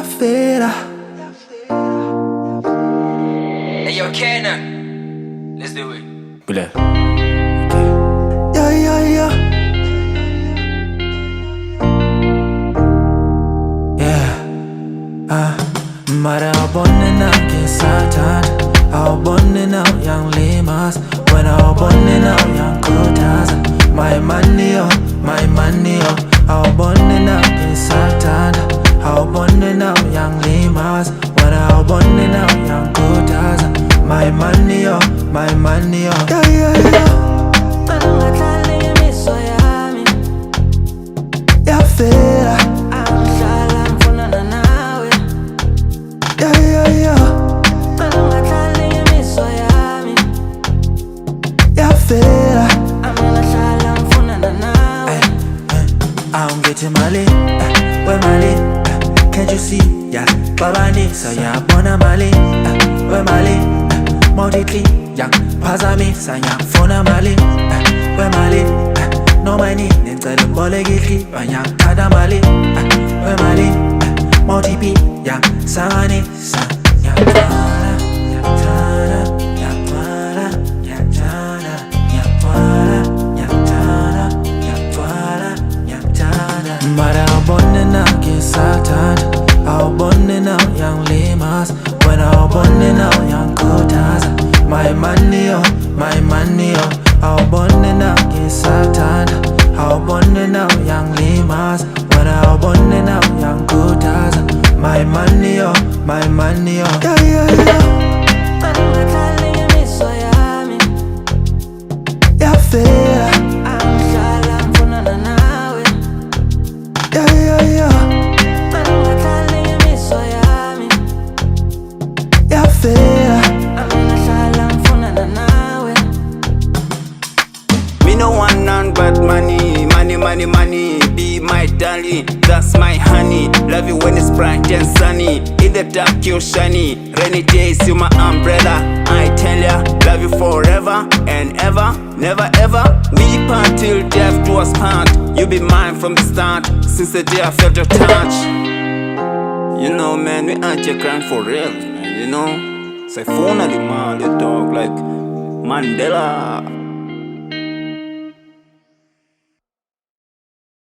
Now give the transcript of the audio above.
Yafela. Hey yo, Kenan, let's do it. Bile. Yeah. Mara abonne na kisatan, abonne na yang limas, when abonne na yang kutas. My money oh, abonne na kisatan, abonne na yang limas, when abonne na yang kutas. My money oh, yeah. Yafela. Yafela. I'm getting Mali, where Mali? Can't you see? Yeah, Babani, so yeah, Bona Mali, where Mali? Modically, young Pazami, so yeah, Fona Mali, where Mali? No money, then tell them Bolegiki, but young Tada Mali, where Mali? Multi-P, young Sangani, son, young. Mara abonne na kisatan, abonne na yang limas, when abonne na yang kutas. My money oh, abonne na kisatan, abonne na yang limas, when abonne na yang kutas. My money oh, yeah. Yafela. Me no want none but money, money, be my darling, that's my honey. Love you when it's bright and sunny, in the dark you're shiny. Rainy days you my umbrella, I tell ya, love you forever and ever, never ever. We part till death do us part, you be mine from the start, since the day I felt your touch. You know man, we out here crying for real, man, you know. Say phone man, they talk like Mandela.